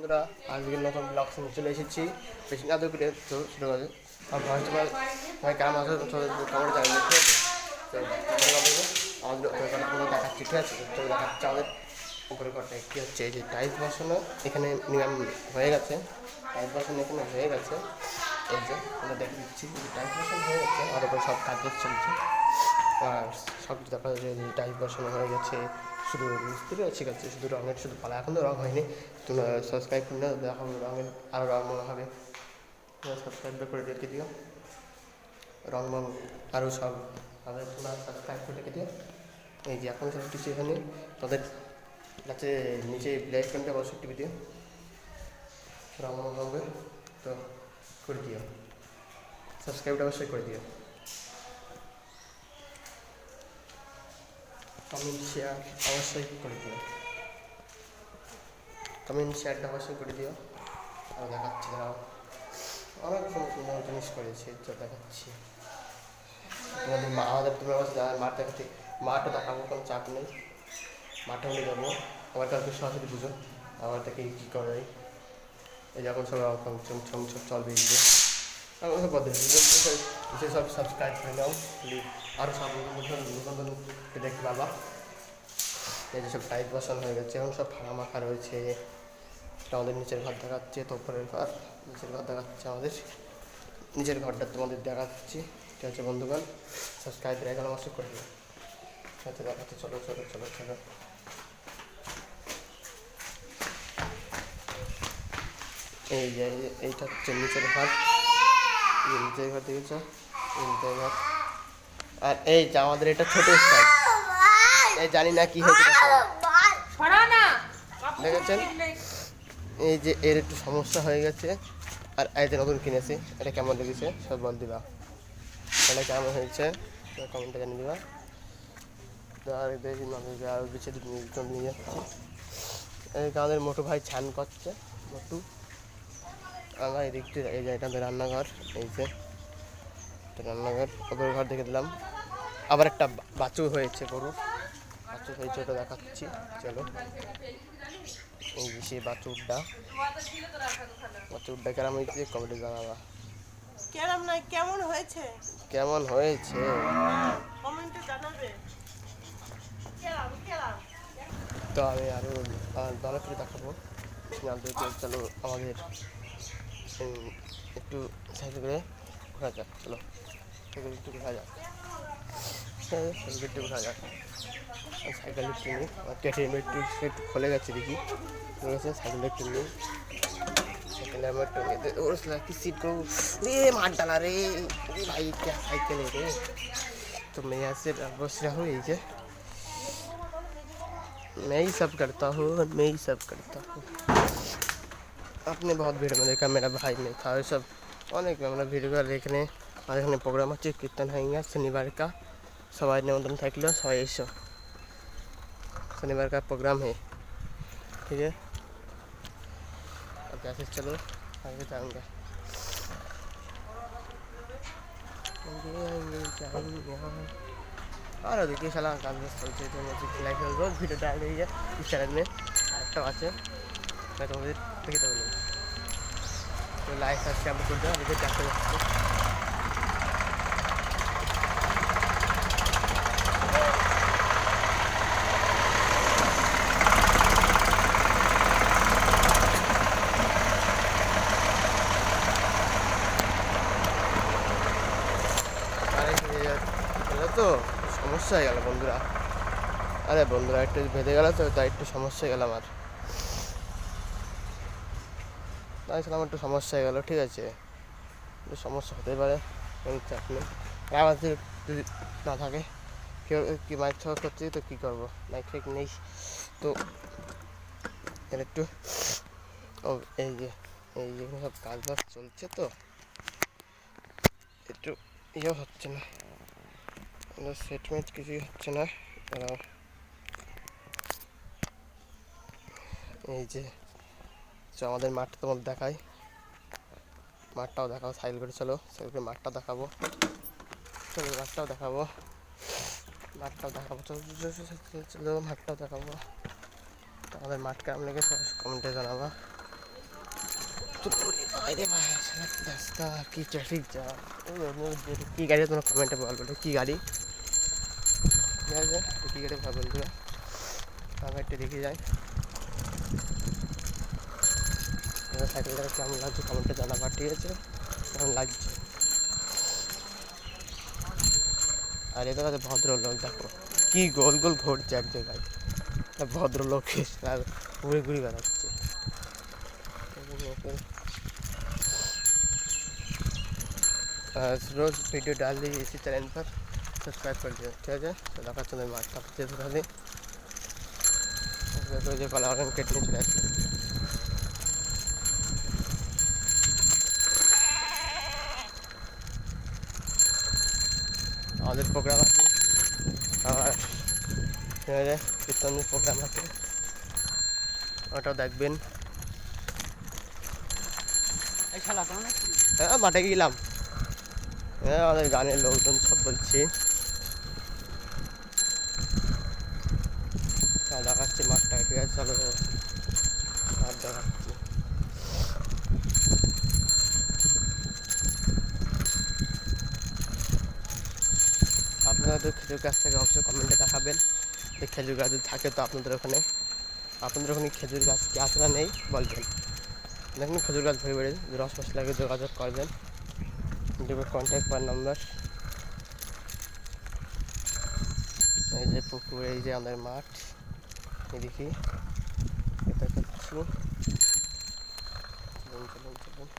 বন্ধুরা, আজকে নতুন ব্লগ সঙ্গে চলে এসেছি। বেশি না করে তো শুরু করে আর ভয়েস তোমার ভাই কেমন আছে কমেন্ট জানিয়ে ঠিক আছে। তো আমাদের ঘরগুলো দেখাচ্ছি ঠিক আছে। তো দেখাচ্ছে আমাদের উপরে ঘরটা কী হচ্ছে, এই যে টাইলস বসানো এখানে মিনিমাম হয়ে গেছে। টাইলস বসানো এখানে হয়ে গেছে, এই যে আমরা দেখে দিচ্ছি টাইলস বসানো হয়ে গেছে আর এবার সব কাজ চলছে। আর সব দেখা যাচ্ছে যে টাইলস বসানো হয়ে গেছে, শুধু মিস্ত্রি আছে গেছে, শুধু রঙের শুধু পালা এখন তো রঙ হয়নি। তোমরা সাবস্ক্রাইব করে নাও, দেখা রঙের আরও রঙ মনে হবে। তোমরা সাবস্ক্রাইব করে রেখে দিও, রঙ মং আরও সব হবে। তোমরা সাবস্ক্রাইব করে রেখে দিও। এই যে এখন সব কিছু এখানে তাদের কাছে নিচে ব্ল্যাক পেনটা অবশ্যই টিপে দিও, রঙ মং হবে। তো করে দিও, সাবস্ক্রাইবটা অবশ্যই করে দিও, কমেন্ট শেয়ার অবশ্যই করে দিও, কমেন্ট শেয়ারটা অবশ্যই করে দিও। আর দেখাচ্ছি দাঁড়াও, অনেক সুন্দর সুন্দর জিনিস করেছি তো দেখাচ্ছি তোমাদের। আমাদের তোমরা বলছে যারা মাঠ দেখাচ্ছি, মাঠও দেখাবো, কোনো চাপ নেই। মাঠে হলে যাবো আবার কালকে সরস্বতী পুজো, আবার থেকে কী করে এই যখন সব ছং সব চলবে যে আমার সব পদ্ধতি সব সাবস্ক্রাইব করে নাও। আরও সব নতুন দেখতে পাবা। এই যে সব টাইপ বসানো হয়ে গেছে, এখন সব ফাঁকা মাখা রয়েছে। আমাদের নিচের ঘর দেখাচ্ছে, তো উপরের ঘর, নিচের ঘর দেখাচ্ছে আমাদের। নিজের ঘরটা তোমাদের দেখাচ্ছি ঠিক আছে বন্ধুগণ। সাবস্ক্রাইব এখন অবশ্যই করে দিও, সাথে দেখাচ্ছে। চলো চলো চলো চলো, এই যে এইটা হচ্ছে নিচের ঘর, নিচের ঘর দেখেছ, এই নিচের ঘর। আর এই যে আমাদের এটা ছোট স্টাইল, এই জানি না কি হয়েছে দেখেছেন। এই যে এর একটু সমস্যা হয়ে গেছে, আর এই যে নতুন কিনেছি, এটা কেমন লেগেছে সব বল দিবা, এটা কেমন হয়েছে কমেন্টে জানিয়ে দিবা। তো আর দেখি মানুষ আরও বিছে নিয়ে যাচ্ছি। এই আমাদের মোটু ভাই ছান করছে, মোটু। আমরা এই দিকটি এই যে এটা রান্নাঘর, এই যে রান্নাঘর, ওপর ঘর দেখে দিলাম। আবার একটা বাছুর হয়েছে, গরু বাছুর হয়েছে, ওটা দেখাচ্ছি চলো। এই যে সেই বাছুরটা কেমন হয়েছে কমেন্টে জানাবা। কেমন হয়েছে কেমন হয়েছে কমেন্টে জানাবে। তো আমি আরও ভালো করে দেখাবো। চলো আমাদের একটু সাইকেল করে ঘোরা যাক, চলো সাইকেল একটু ঘোরা যাক, সাইকেল একটু ঘোরা যাক। সাইকেল একটু নিই, কেটে একটু খুলে গেছে দেখি, ঠিক আছে। সাইকেল একটু নিই, সাইকেলে আমার একটু ওর কি সিট করবো রে, মার ডালা রে ভাই, क्या साइकिल है रे। तो मैं यहाँ से बस रहा हूँ, ये मैं ही सब करता हूँ, मैं ही सब करता हूँ। आपने बहुत भीड़ में देखा, मेरा भाई नहीं था सब অনেক আমরা ভিডিও এখানে। আর এখানে প্রোগ্রাম হচ্ছে, কীর্তন হয়ে গেছে শনিবার का, সবাই নিমন্ত্রণ থাকলো, সবাই এসো। शनिवार का प्रोग्राम है, ठीक है। अब कैसे चलो आगे जाऊँगा, আর ওদিকে শালা কাজ বাজ চলছে। খেলা খেল রোজ ভিডিও ডাল হয়ে যায় ইস চ্যানেল में। আরেকটা আছে তোমাদের দেখে দেবো, তো লাইক সাবস্ক্রাইব করে দাও। ওদিকে চারটে যাচ্ছে, তো সমস্যা হয়ে গেল বন্ধুরা। আরে বন্ধুরা একটু বেঁধে গেল, তো তাই একটু সমস্যা হয়ে গেল আমার, তাই আমার একটু সমস্যা হয়ে গেল, ঠিক আছে। একটু সমস্যা হতেই পারে, কোনো চাপ নেই। আবার যদি না থাকে কেউ কি মাইক ছাড়া করছি, তো কী করবো, মাইক ফেক নেই তো এর একটু। ও এই যে সব কাজ বাজ চলছে, তো একটু ইয়েও হচ্ছে না, সেটমেন্ট কিছুই হচ্ছে না। এই যে আমাদের মাঠটা তোমাদের দেখাই, মাঠটাও দেখাবো, সাইকেল করে চলো, সাইকেল করে মাঠটা দেখাবো, চলো মাঠটাও দেখাবো, চলো চলো মাঠটাও দেখাবো। তো আমাদের মাঠ কেমন লেগেছে কমেন্টে জানাবা। আরে ভাই রাস্তা কি ট্রাফিক জ্যাম। কি গাড়ি তোমরা কমেন্টে বলবে কি গাড়ি, ঠিক আছে কি গাড়ি ভাই বন্ধুরা, আমি একটু দেখে যাই সাইকেলটা কেমন লাগছে কমেন্টে জানাবা, ঠিক আছে কেমন লাগছে। আর এদের কাছে ভদ্রলোক দেখো কি গোল গোল ঘুরছে এক জায়গায়, ভদ্রলোক ঘুরে ঘুরে বেড়াচ্ছে। रोज़ वीडियो डाल दीजिए इसी चैनल पर, सब्सक्राइब कर दियो, ठीक है। तो लगा तुम्हें मारता पीछे थोड़ा दी रोज कला केटने चले আসলো। আমাদের প্রোগ্রাম আছে আবার কীর্তনের প্রোগ্রাম আছে, ওটাও দেখবেন। হ্যাঁ মাঠে গেলাম, হ্যাঁ আমাদের গানের লোকজন সব বলছি, দেখাচ্ছি মাঠটা, ঠিক আছে চলো মাঠ দেখাচ্ছি। আপনারা তো খেজুর গাছ থেকে অবশ্যই কমেন্টে দেখাবেন যে খেজুর গাছ যদি থাকে তো আপনাদের ওখানে খেজুর গাছ কি আছে না নেই বলবেন। দেখুন খেজুর গাছ ভরে ভরে রস ফস লাগে যোগাযোগ করবেন, দেবে কন্ট্যাক্ট পার নাম্বার। এই যে পুকুর, এই যে আমাদের মাঠ, এদিকে এটা করছি। চলুন চলুন চলুন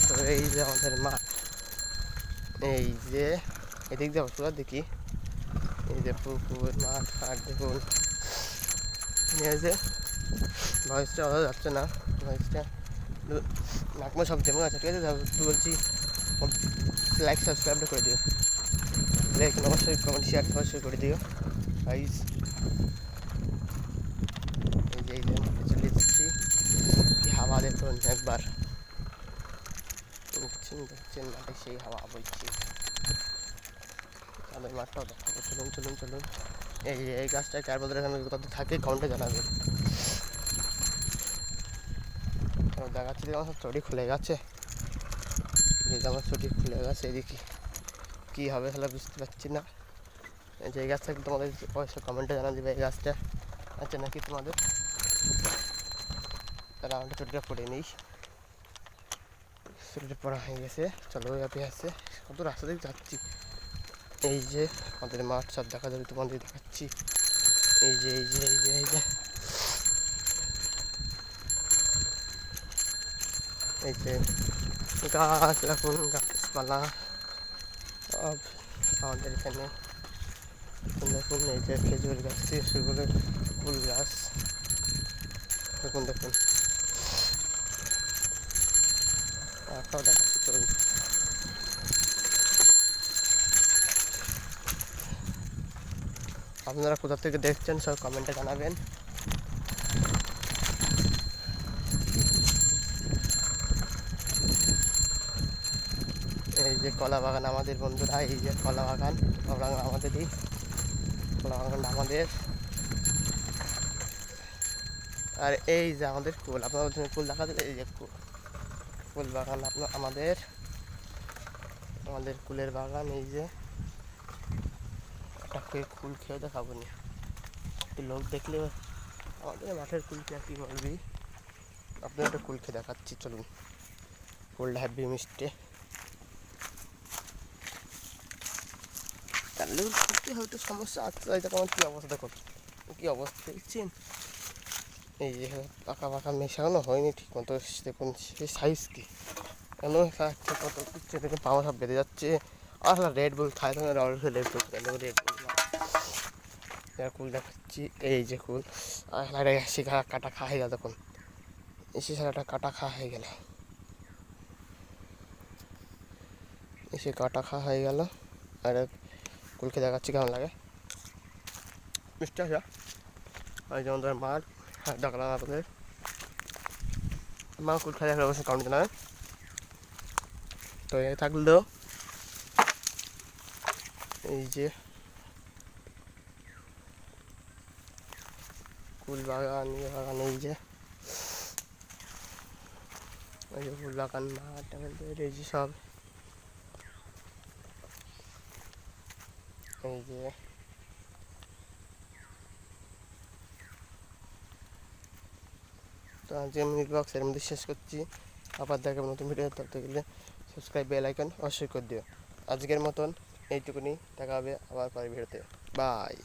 তো এই যে আমাদের মাঠ, এই যে এদিক যাবো পুরো দেখি, এই যে পুকুর মাঠ ফাট দেখুন। এই যে ভয়েসটা ভালো যাচ্ছে না, ভয়েসটা নাকমা সব জমে আছে, ঠিক আছে। তো বলছি লাইক সাবস্ক্রাইবটা করে দিও, লাইক অবশ্যই কমেন্ট শেয়ার অবশ্যই করে দিও গাইস। এই যে চলে এসেছি, কি হাওয়া দেখুন একবার, দেখছেন মাঠে সেই হাওয়া বইছে। আমাদের মাঠটাও দেখাবো, চলুন চলুন চলুন। এই গাছটা কার বদলে এখানে কোথাও থাকে কমেন্টে জানাবেন। দেখাচ্ছি যে আমার চটি খুলে গেছে, এই যে আমার চটি খুলে গেছে, এদিকে কী হবে তাহলে বুঝতে পারছি না। এই যে এই গাছটা তোমাদের অবশ্যই কমেন্টে জানা দিবে, এই গাছটা আছে নাকি তোমাদের। তাহলে আমাদের চটিটা পড়ে নিই, চটিটা পড়া হয়ে গেছে। চলো আপনি আছে কত রাস্তা দিকে যাচ্ছি, এই যে আমাদের মাঠ সব দেখা যাবে তোমাদের দেখাচ্ছি। এই যে এই যে এই যে এই যে এই যে গাছ এখন গাছপালা সব আমাদের এখানে দেখুন। এই যে খেজুর গাছ থেকে শুরু করে ফুল গাছ দেখুন দেখুন, একটাও দেখাচ্ছি চলুন। আপনারা কোথা থেকে দেখছেন সব কমেন্টে জানাবেন। এই যে কলা বাগান আমাদের বন্ধুরা, এই যে কলা বাগান আমাদেরই, কলা বাগানটা আমাদের। আর এই যে আমাদের কুল, আপনার কুল দেখা যাবে, এই যে ফুল বাগান আমাদের কুলের বাগান। এই যে একটা কুল খেয়ে দেখাবো নি, লোক দেখলে আমাদের মাঠের কুল খেয়ে কী বলবি। আপনার একটা কুল খেয়ে দেখাচ্ছি চলুন, কুলটা হ্যাপি মিষ্টি। তাহলে খেতে হয়তো সমস্যা আছে, আমার কী অবস্থা দেখুন, কী অবস্থা দেখছেন। এই যে পাকা পাকা মেশানো হয়নি ঠিক মতো, দেখুন সে সাইজ কি কেন ঠিক মতো দিচ্ছে, দেখুন পাওয়া সব বেঁধে যাচ্ছে। আর রেড বুল খায় তখন রেড বুল রেড বুল কুল দেখাচ্ছি। এই যে কুল আর শিখা কাটা খা হয়ে গেল, দেখুন এই শিখাটা কাটা খা হয়ে গেল, এসে কাটা খা হয়ে গেল। আর কুলকে দেখাচ্ছি কেমন লাগে মিষ্টি আসা। ওই যেমন ধর মাঠ দেখালাম আপনাদের। আমার কুল খেলা অবশ্যই কমেন্ট জানাবেন। তো এই থাকলো এই যে ফুল বাগান, বাগান, এই যে ফুল বাগান, মাঠ, এই যে সব, এই যে তো আজকে মিনিট বক্স এর মধ্যে শেষ করছি। আবার দেখাবো নতুন ভিডিও, তবে গেলে সাবস্ক্রাইব বেল আইকন অবশ্যই করে দিও। আজকের মতন এইটুকুনি, দেখা হবে আবার পরের ভিডিওতে। বাই।